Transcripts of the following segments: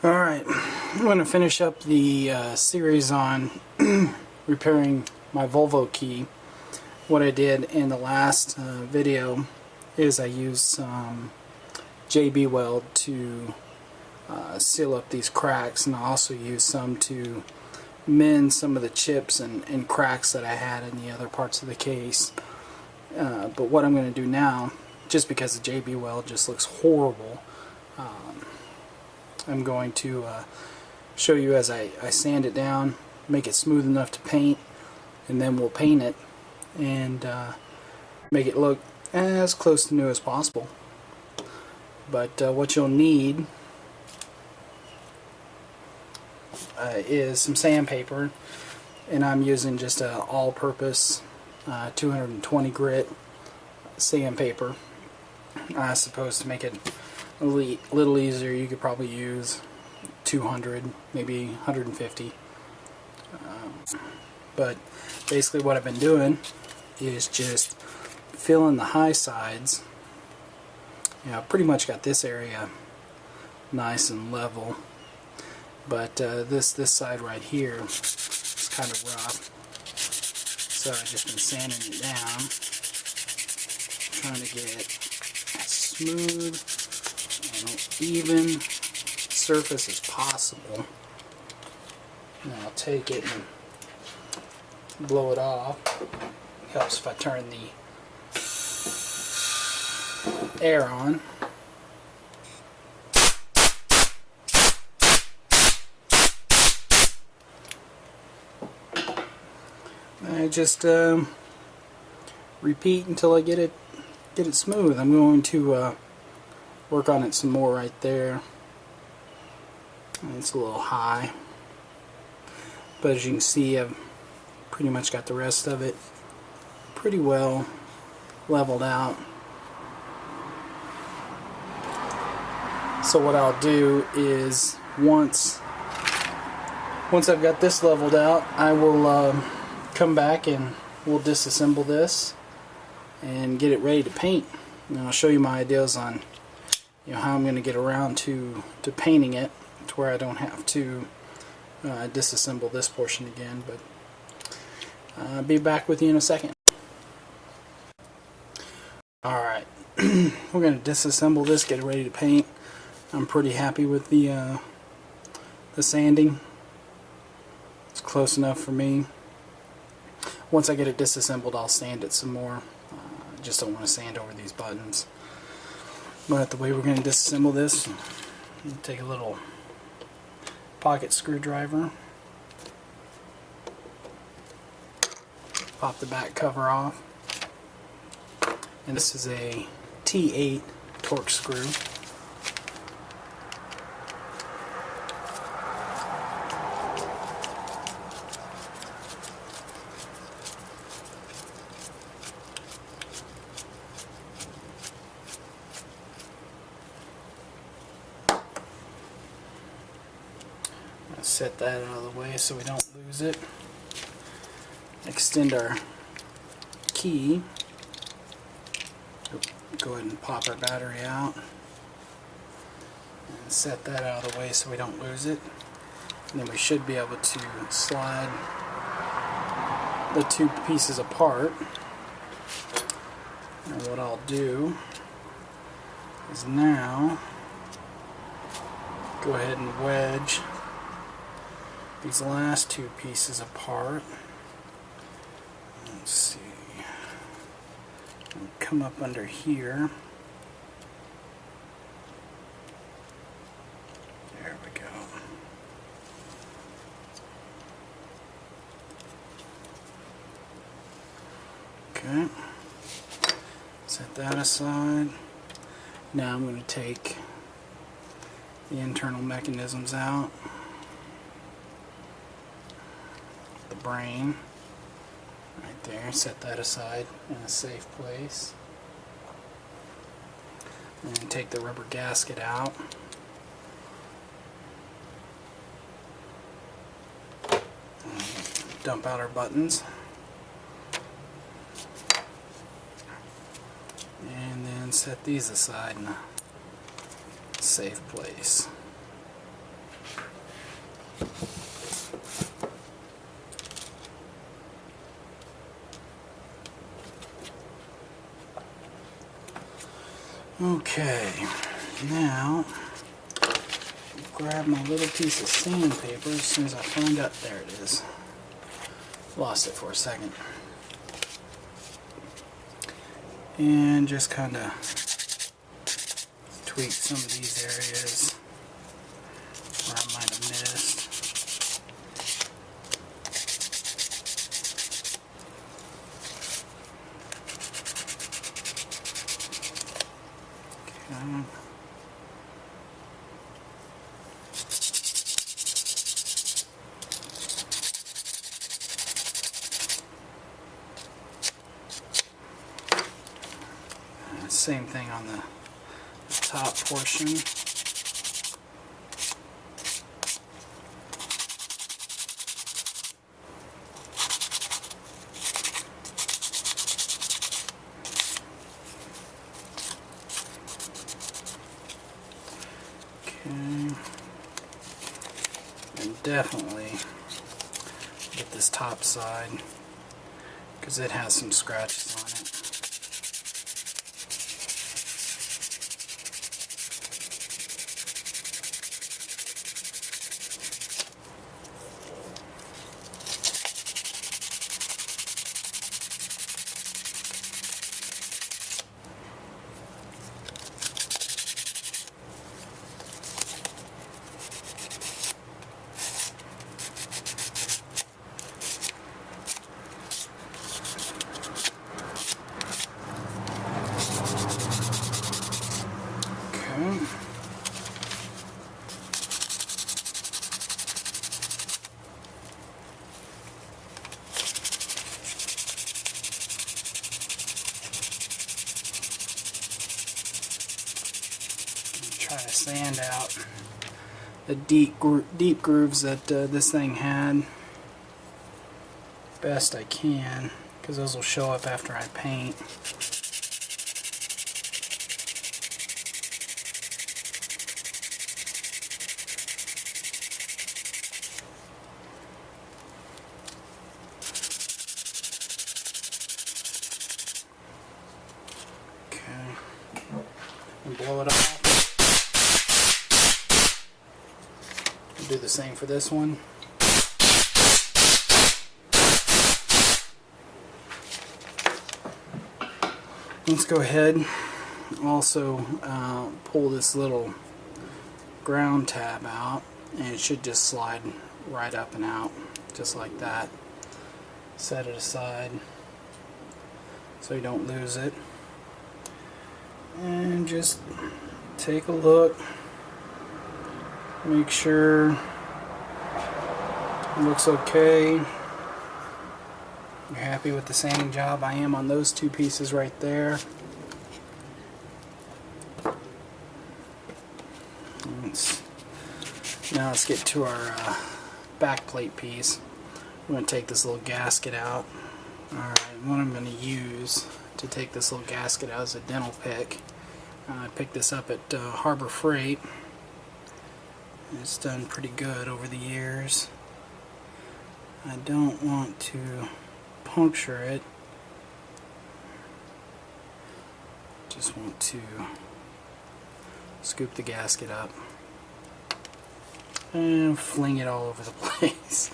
Alright, I'm going to finish up the series on repairing my Volvo key. What I did in the last video is I used some JB weld to seal up these cracks, and I also used some to mend some of the chips and cracks that I had in the other parts of the case. But what I'm going to do now, just because the JB weld just looks horrible, I'm going to show you as I sand it down, make it smooth enough to paint, and then we'll paint it and make it look as close to new as possible. But what you'll need is some sandpaper, and I'm using just an all-purpose 220 grit sandpaper. I suppose to make it a little easier, you could probably use 200, maybe 150. But basically what I've been doing is just filling the high sides. I've pretty much got this area nice and level, but this side right here is kind of rough, so I've just been sanding it down, trying to get as smooth and even surface as possible. And I'll take it and blow it off. Helps if I turn the air on. I just repeat until I get it smooth. I'm going to work on it some more right there. It's a little high, but as you can see, I've pretty much got the rest of it pretty well leveled out. So what I'll do is once I've got this leveled out, I will come back and we'll disassemble this and get it ready to paint. And I'll show you my ideas on how I'm going to get around to painting it to where I don't have to disassemble this portion again. But I'll be back with you in a second. Alright, we're going to disassemble this, get it ready to paint. I'm pretty happy with the sanding. It's close enough for me. Once I get it disassembled, I'll sand it some more. I just don't want to sand over these buttons. But the way we're going to disassemble this, take a little pocket screwdriver, pop the back cover off, and this is a T8 torque screw. Set that out of the way so we don't lose it. Extend our key. Go ahead and pop our battery out. And set that out of the way so we don't lose it. And then we should be able to slide the two pieces apart. And what I'll do is now go ahead and wedge these last two pieces apart. Let's see. And come up under here. There we go. Okay. Set that aside. Now I'm going to take the internal mechanisms out. Brain right there, set that aside in a safe place, and take the rubber gasket out, and dump out our buttons, and then set these aside in a safe place. Okay, now grab my little piece of sandpaper as soon as I find out. There it is. Lost it for a second. And just kind of tweak some of these areas where I might have missed. Okay. Same thing on the top portion. Okay. And definitely get this top side because it has some scratches on it. Try to sand out the deep grooves that this thing had best I can, because those will show up after I paint. Okay, and blow it off. Do the same for this one. Let's go ahead also pull this little ground tab out, and it should just slide right up and out just like that. Set it aside so you don't lose it, and just take a look. Make sure it looks okay. You're happy with the sanding job. I am on those two pieces right there. Now let's get to our back plate piece. I'm going to take this little gasket out. Alright, what I'm going to use to take this little gasket out is a dental pick. I picked this up at Harbor Freight. It's done pretty good over the years. I don't want to puncture it. Just want to scoop the gasket up and fling it all over the place.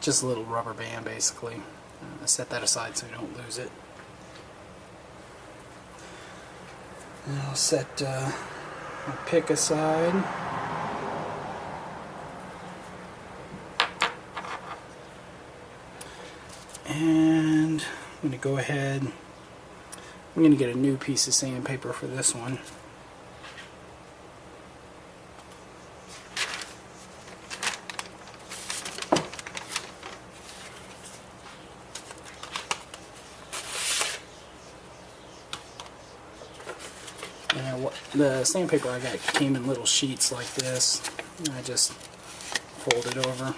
Just a little rubber band basically. Set that aside so you don't lose it. And I'll set my pick aside. And I'm going to go ahead, I'm going to get a new piece of sandpaper for this one. And the sandpaper I got came in little sheets like this, and I just fold it over.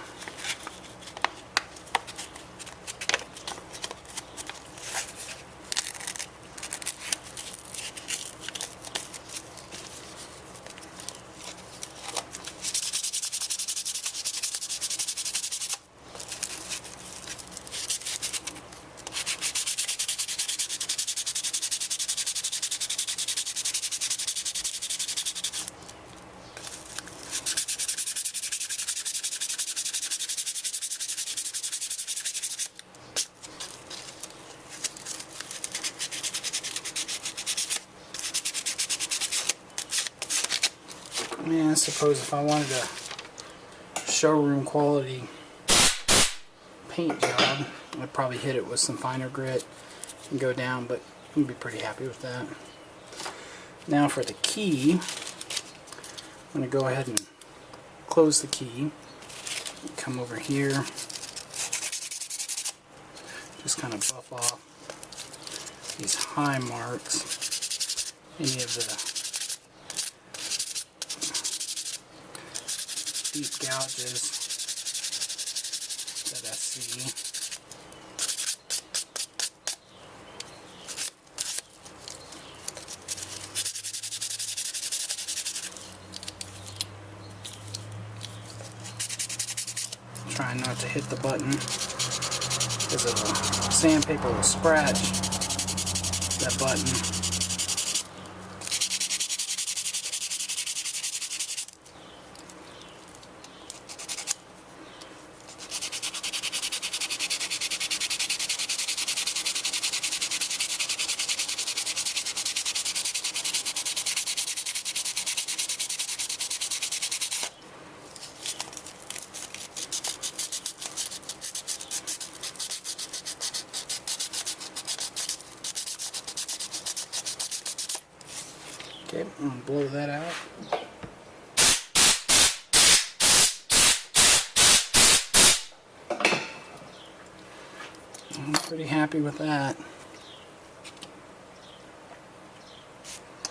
And I suppose if I wanted a showroom quality paint job, I'd probably hit it with some finer grit and go down, but I'm going to be pretty happy with that. Now for the key, I'm going to go ahead and close the key, come over here, just kind of buff off these high marks, any of the deep gouges that I see. Trying not to hit the button because the sandpaper will scratch that button. Okay, I'm going to blow that out. I'm pretty happy with that.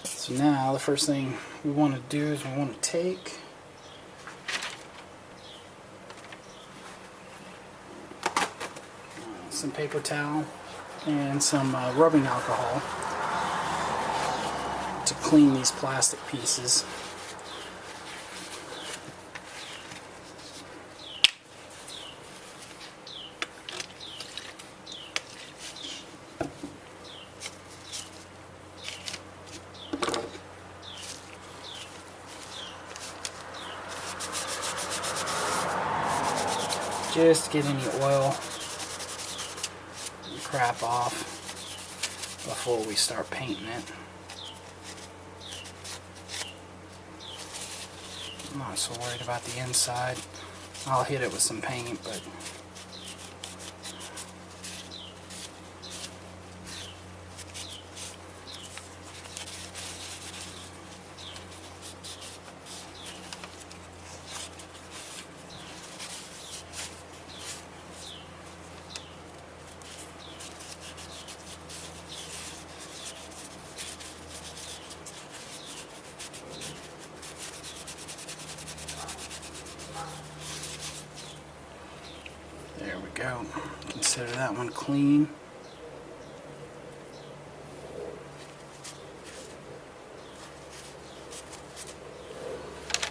So now the first thing we want to do is we want to take some paper towel and some rubbing alcohol to clean these plastic pieces. Just to get any oil and crap off before we start painting it. I'm not so worried about the inside. I'll hit it with some paint, but there we go. Consider that one clean.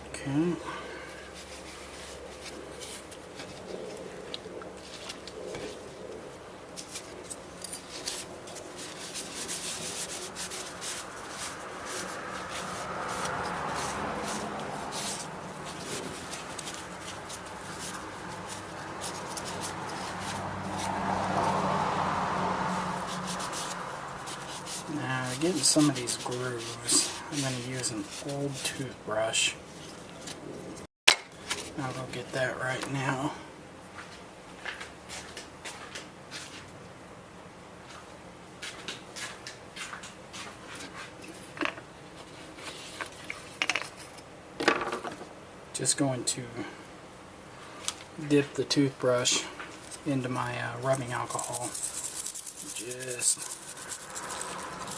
Okay. Now, getting some of these grooves, I'm going to use an old toothbrush. I'll go get that right now. Just going to dip the toothbrush into my rubbing alcohol. Just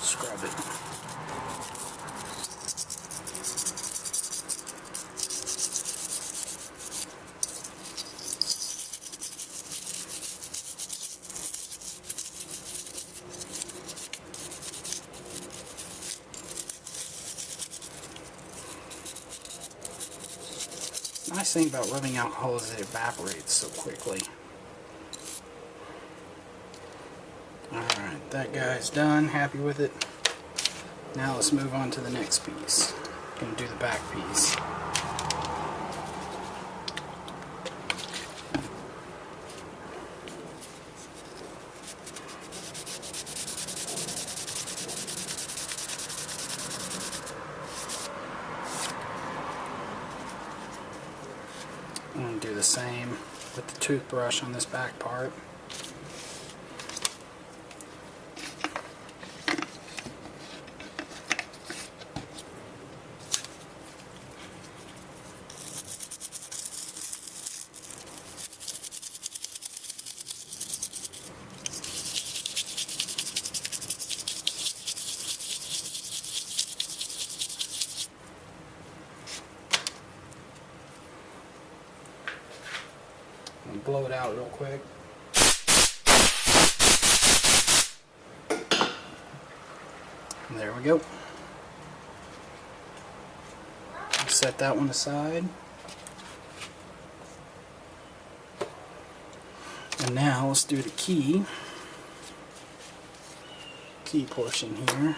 scrub it. Nice thing about rubbing alcohol is it evaporates so quickly. Alright, that guy's done. Happy with it. Now let's move on to the next piece. Gonna do the back piece. same with the toothbrush on this back part. And blow it out real quick. And there we go. Set that one aside. And now let's do the key portion here.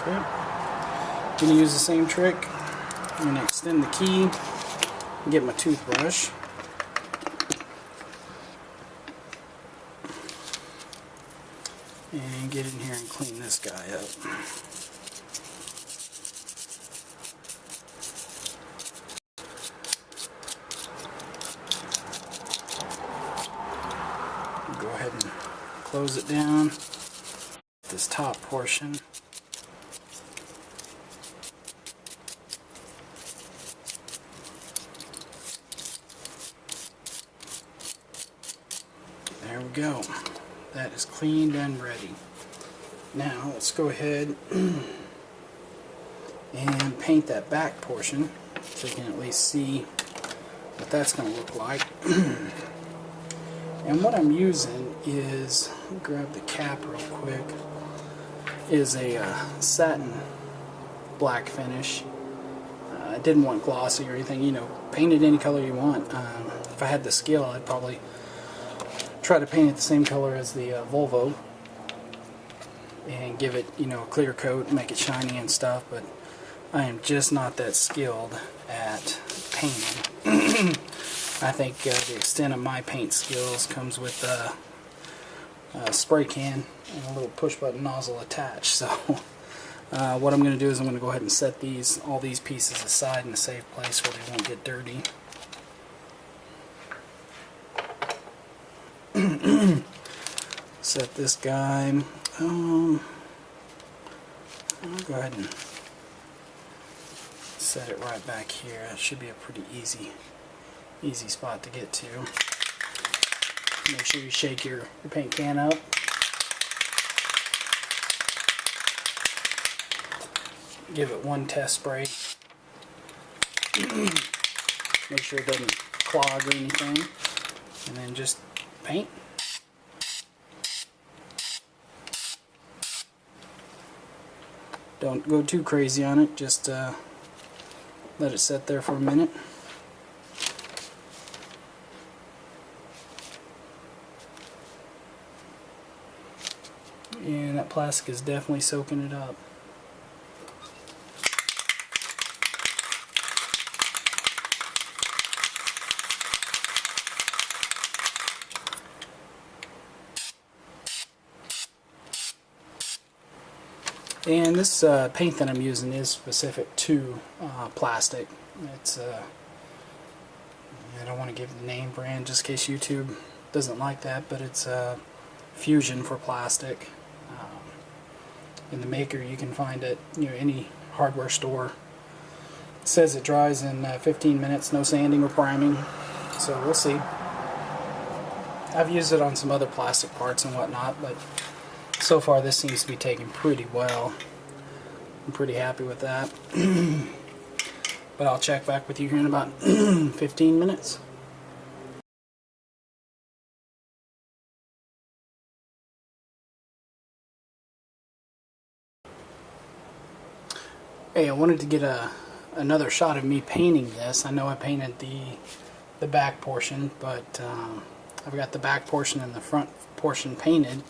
Okay. I'm going to use the same trick. I'm going to extend the key and get my toothbrush. And get in here and clean this guy up. Go ahead and close it down. This top portion. There we go. That is cleaned and ready. Now let's go ahead and paint that back portion so you can at least see what that's going to look like. And what I'm using is, grab the cap real quick, is a satin black finish. I didn't want glossy or anything, you know, paint it any color you want. If I had the skill, I'd probably try to paint it the same color as the Volvo and give it, you know, a clear coat and make it shiny and stuff, but I am just not that skilled at painting. I think the extent of my paint skills comes with a spray can and a little push button nozzle attached. So what I'm going to do is I'm going to go ahead and set all these pieces aside in a safe place where they won't get dirty. Set this guy. I'll go ahead and set it right back here. That should be a pretty easy spot to get to. Make sure you shake your paint can up. Give it one test spray. Make sure it doesn't clog or anything. And then just paint. Don't go too crazy on it, just let it sit there for a minute. And that plastic is definitely soaking it up. And this paint that I'm using is specific to plastic. It's I don't want to give the name brand just in case YouTube doesn't like that, but it's Fusion for plastic. In the maker, you can find it, you know, any hardware store. It says it dries in 15 minutes, no sanding or priming. So we'll see. I've used it on some other plastic parts and whatnot, but so far this seems to be taking pretty well. I'm pretty happy with that. But I'll check back with you here in about 15 minutes. Hey, I wanted to get another shot of me painting this. I know I painted the back portion, but I've got the back portion and the front portion painted.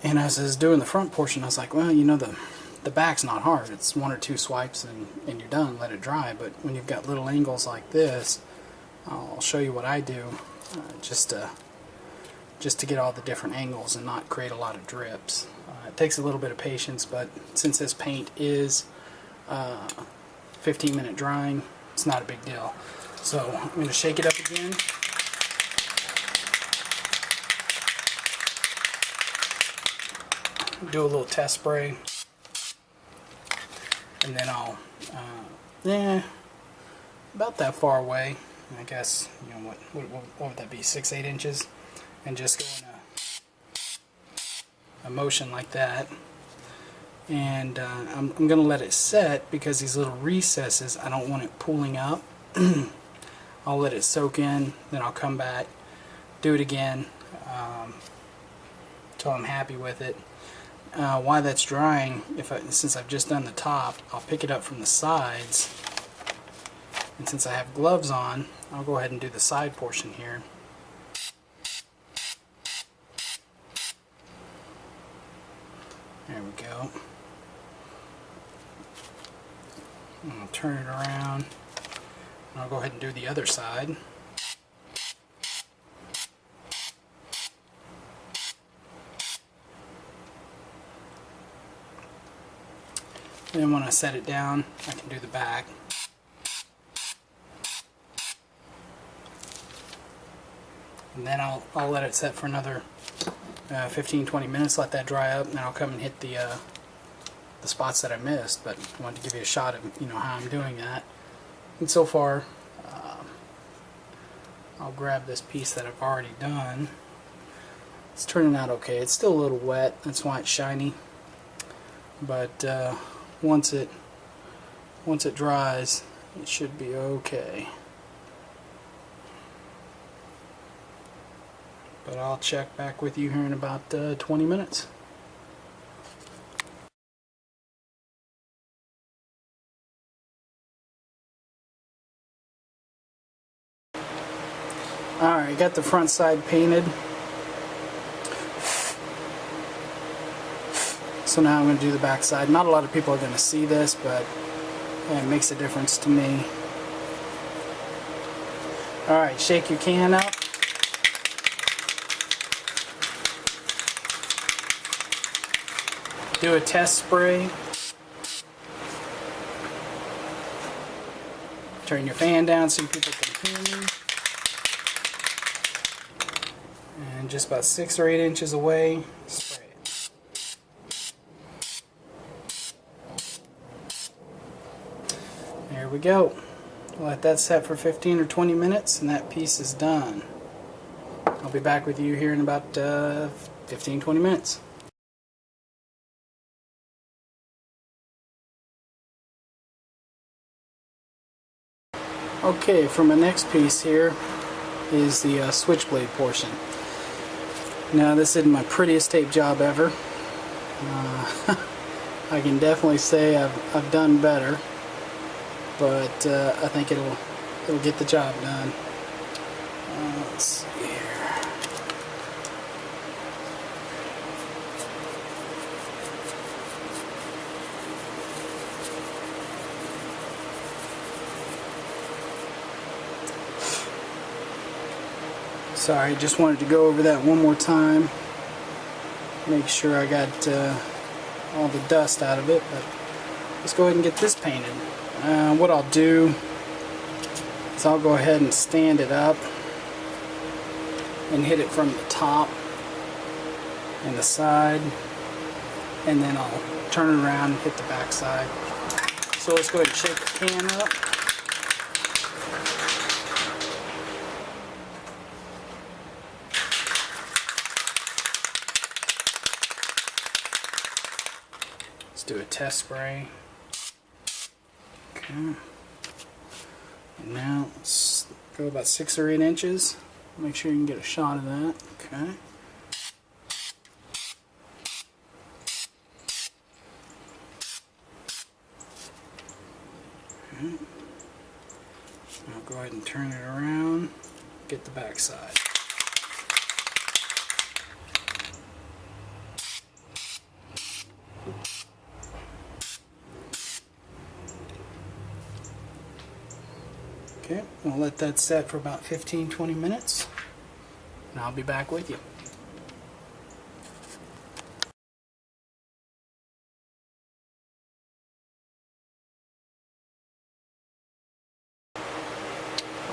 And as I was doing the front portion, I was like, well, you know, the the back's not hard. It's 1 or 2 swipes and you're done. Let it dry. But when you've got little angles like this, I'll show you what I do just to get all the different angles and not create a lot of drips. It takes a little bit of patience, but since this paint is 15-minute drying, it's not a big deal. So I'm going to shake it up again. Do a little test spray, and then I'll about that far away, I guess, you know, what would that be, 6-8 inches, and just go in a motion like that. And I'm going to let it set because these little recesses, I don't want it pooling up. I'll let it soak in, then I'll come back, do it again until I'm happy with it. While that's drying, since I've just done the top, I'll pick it up from the sides, and since I have gloves on, I'll go ahead and do the side portion here. There we go. I'll turn it around, and I'll go ahead and do the other side. And then when I set it down, I can do the back. And then I'll let it set for another 15-20 minutes, let that dry up, and then I'll come and hit the spots that I missed. But I wanted to give you a shot of, you know, how I'm doing that. And so far, I'll grab this piece that I've already done. It's turning out okay. It's still a little wet, that's why it's shiny. But once it dries, it should be okay. But I'll check back with you here in about 20 minutes. Alright, got the front side painted. So now I'm going to do the back side. Not a lot of people are going to see this, but it makes a difference to me. Alright, shake your can up. Do a test spray. Turn your fan down so people can hear me. And just about 6 or 8 inches away, spray it. There we go. Let that set for 15 or 20 minutes and that piece is done. I'll be back with you here in about 15-20 minutes. Okay, for my next piece here is the switchblade portion. Now this isn't my prettiest tape job ever. I can definitely say I've done better, but I think it'll get the job done. Let's see here. Sorry, just wanted to go over that one more time. Make sure I got all the dust out of it, but let's go ahead and get this painted. What I'll do is I'll go ahead and stand it up and hit it from the top and the side, and then I'll turn it around and hit the back side. So let's go ahead and shake the can up. Let's do a test spray. Okay. And now let's go about 6 or 8 inches. Make sure you can get a shot of that. Okay. I'll go ahead and turn it around, get the back side. We'll let that set for about 15-20 minutes, and I'll be back with you.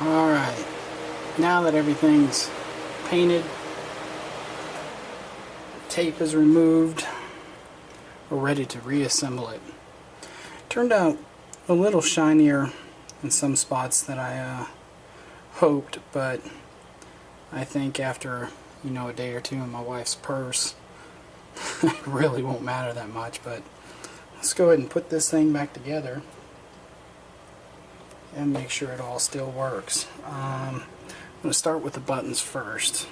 Alright, now that everything's painted, tape is removed, we're ready to reassemble it. Turned out a little shinier in some spots than I hoped, but I think after, a day or two in my wife's purse, it really won't matter that much. But let's go ahead and put this thing back together and make sure it all still works. I'm going to start with the buttons first.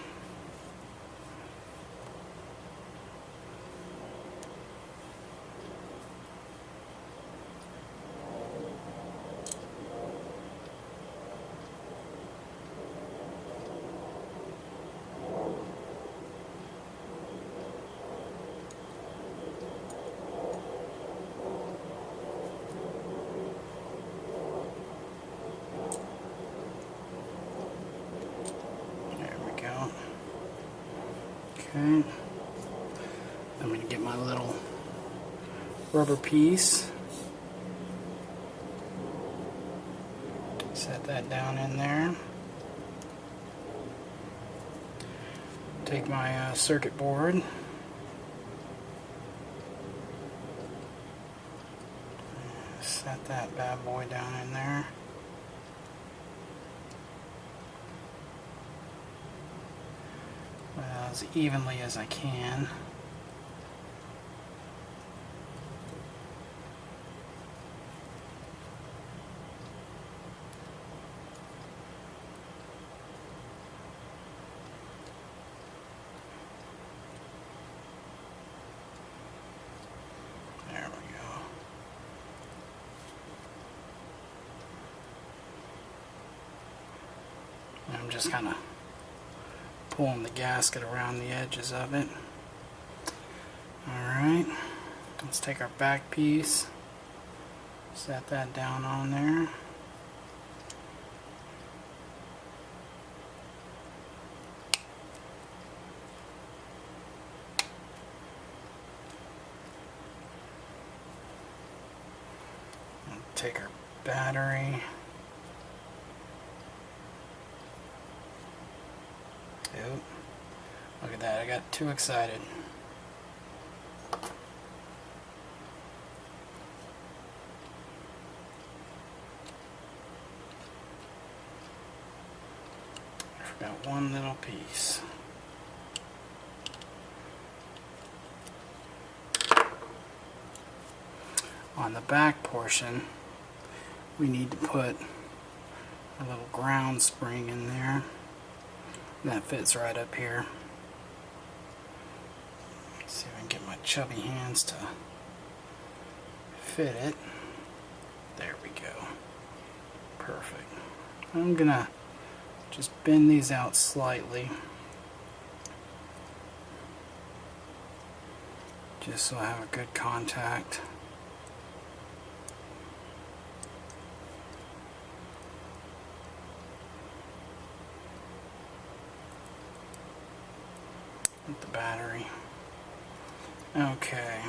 Okay, I'm going to get my little rubber piece, set that down in there, take my circuit board, set that bad boy down in there. As evenly as I can. There we go. I'm just kind of pulling the gasket around the edges of it. Alright, let's take our back piece, set that down on there. And take our battery. Oop. Look at that, I got too excited. I forgot one little piece. On the back portion, we need to put a little ground spring in there. That fits right up here. Let's see if I can get my chubby hands to fit it. There we go. Perfect. I'm gonna just bend these out slightly, just so I have a good contact. With the battery. Okay.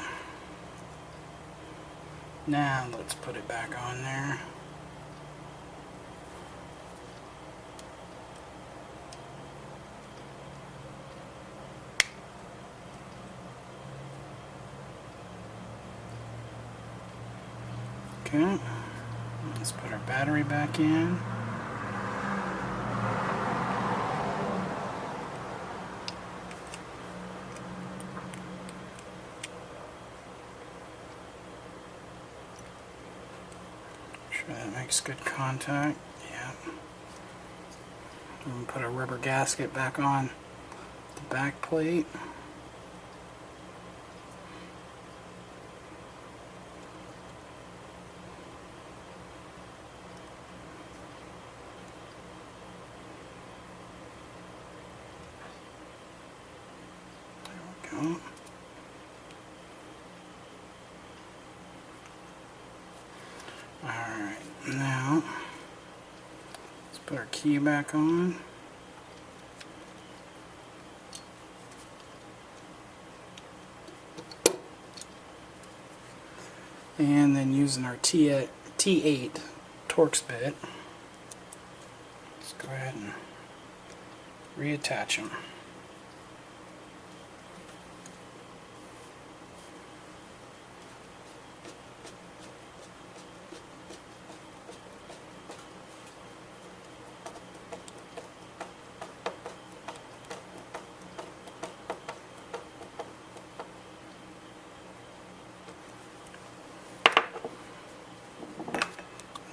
Now let's put it back on there. Okay. Let's put our battery back in. That makes good contact. Yeah. And put a rubber gasket back on the back plate. There we go. Alright, now let's key back on. And then using our T8 Torx bit, let's go ahead and reattach them.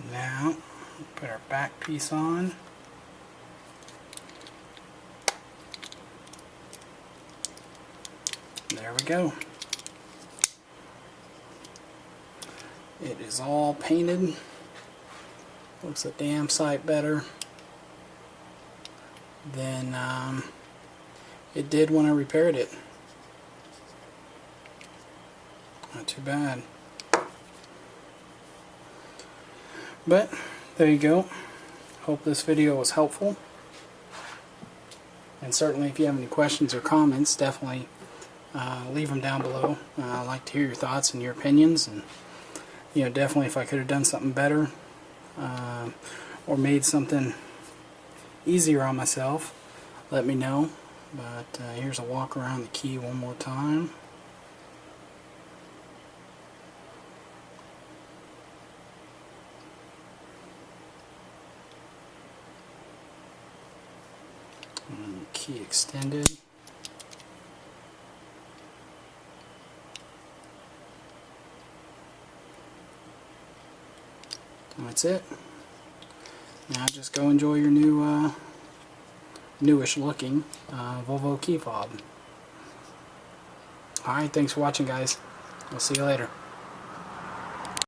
Now, put our back piece on. There we go. It is all painted. Looks a damn sight better than it did when I repaired it. Not too bad. But there you go. Hope this video was helpful. And certainly if you have any questions or comments, definitely leave them down below. I'd like to hear your thoughts and your opinions, and definitely if I could have done something better or made something easier on myself, let me know. But here's a walk around the key one more time. And key extended. And that's it. Now just go enjoy your new, newish looking Volvo key fob. Alright, thanks for watching, guys. We'll see you later.